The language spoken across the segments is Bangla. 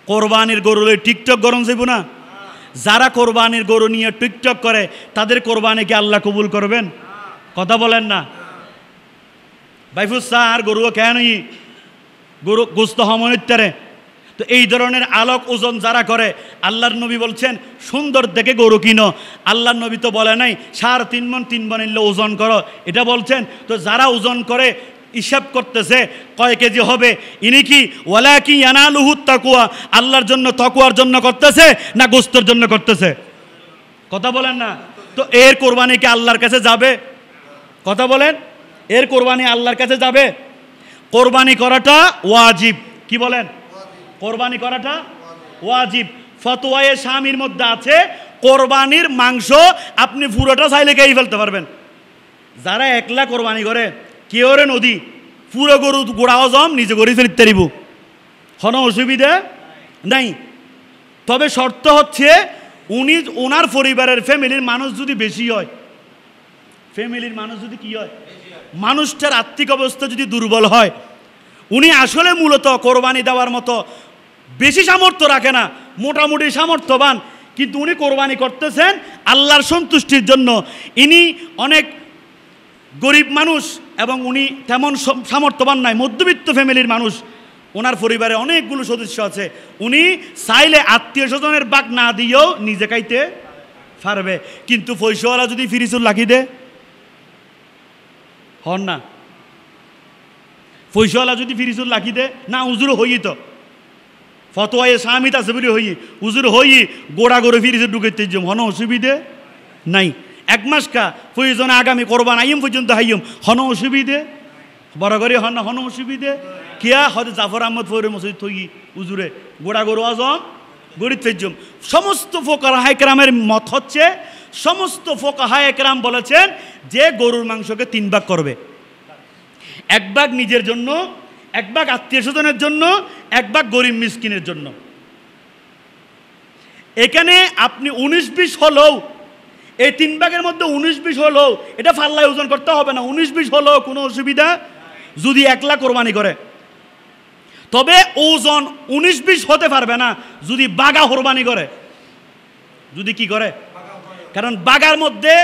কোরবানির গরু টিকটক গরম যাইব না? যারা কোরবানির গরু নিয়ে টিকটক করে তাদের কোরবানি কি আল্লাহ কবুল করবেন? কথা বলেন না বাইফুসা আর গরুও কেন গরু গোস্ত হমনিত্যারে। তো এই ধরনের আলোক ওজন যারা করে, আল্লাহর নবী বলছেন সুন্দর দেখে গরু কিনো। আল্লাহর নবী তো বলে নাই 3.5 মণ 3 মণ এলে ওজন করো, এটা বলছেন। তো যারা ওজন করে হিসাব করতেছে কয় কেজি হবে, ইনি কি ওয়ালাকি ইয়ানালুহু তাকওয়া, আল্লাহর জন্য তাকওয়ার জন্য করতেছে না গোস্তের জন্য করতেছে? কথা বলেন না। তো এর কোরবানি কি আল্লাহর কাছে যাবে? কথা বলেন, এর কোরবানি আল্লাহর কাছে যাবে? কোরবানি করাটা ওয়াজিব। কি বলেন? কোরবানি করাটা ওয়াজিব। ফতোয়ায়ে শামির মধ্যে আছে কোরবানির মাংস আপনি পুরোটা চাইলে খেয়ে ফেলতে পারবেন। যারা একলা কোরবানি করে কেউ রে নদী পুরো গরু গোড়াও জম নিজে গড়ি ফেলতে পারিব, কোনো অসুবিধা নাই। তবে শর্ত হচ্ছে ওনার পরিবারের ফ্যামিলির মানুষ যদি বেশি হয়, ফ্যামিলির মানুষ যদি কি হয়, মানুষটার আর্থিক অবস্থা যদি দুর্বল হয়, উনি আসলে মূলত কোরবানি দেওয়ার মতো বেশি সামর্থ্য রাখে না, মোটামুটি সামর্থ্যবান, কিন্তু উনি কোরবানি করতেছেন আল্লাহর সন্তুষ্টির জন্য। ইনি অনেক গরিব মানুষ এবং উনি তেমন সামর্থ্যবান নয়, মধ্যবিত্ত ফ্যামিলির মানুষ। ওনার পরিবারে অনেকগুলো সদস্য আছে, উনি চাইলে আত্মীয় স্বজনের বাক না দিয়েও নিজে খাইতে পারবে। কিন্তু পয়সাওয়ালা যদি ফিরিচুর লাগিয়ে দে হন না, পয়সাওয়ালা যদি ফিরিচুর লাগিয়ে দে না, উজুর হই তো ফতোয়ায়ে শামিত আছে বলে হই, উজুর হই গোড়া গড়ে ফিরিচুর ঢুকাইতে যাম, হন অসুবিধে নাই। 1 মাস কা প্রয়োজনে আগামী কোরবান আইম পর্যন্ত হাইম, হন অসুবিধে বড় করে হন না, হন অসুবিধে কিয়া হয়তো জাফর আহমদ ফৌরে মসজিদ থই উজুরে গোড়া গরু আজম গরিব ফেজম। সমস্ত ফোকাহা একরামের মত হচ্ছে, সমস্ত ফোকাহা একরাম বলেছেন যে গরুর মাংসকে 3 ভাগ করবে, 1 ভাগ নিজের জন্য, 1 ভাগ আত্মীয় স্বজনের জন্য, 1 ভাগ গরিব মিসকিনের জন্য। এখানে আপনি 19-20 হলেও, এই 3 ভাগের মধ্যে 19-20 হলেও এটা ফাল্লায় ওজন করতে হবে না, 19-20 হলেও কোনো অসুবিধা যদি একলা কোরবানি করে। তবে ওজন 19-20 হতে পারবে না যদি বাগা কোরবানি করে। যদি কি করে? কারণ বাগার মধ্যে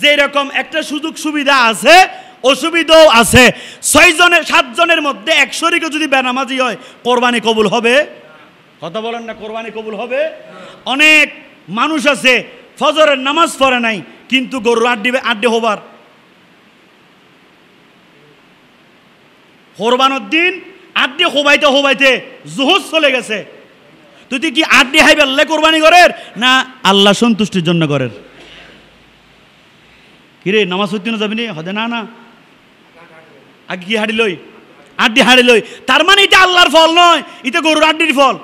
যে রকম একটা সুযোগ সুবিধা আছে, অসুবিধাও আছে। 7 জনের মধ্যে 1 শরীকে যদি বেনামাজি হয় কোরবানি কবুল হবে? কথা বলেন না, কোরবানি কবুল হবে? অনেক মানুষ আছে ফজরের নামাজ পড়ে নাই কিন্তু গরুর আড্ডি হবার কোরবানোর দিন আড্ডি হবাইতে জোহর চলে গেছে। তুই কি আড্ডি হাইবে আল্লাহ কোরবানি করের না আল্লাহ সন্তুষ্টির জন্য করের? কিরে নামাজ পড়তে না যাবি নি? হদে না না, আগে কি হাড়ি লই, আড্ডি হাড়ি লই, তার মানে এটা আল্লাহর ফল নয়, এটা গরুর আড্ডির ফল।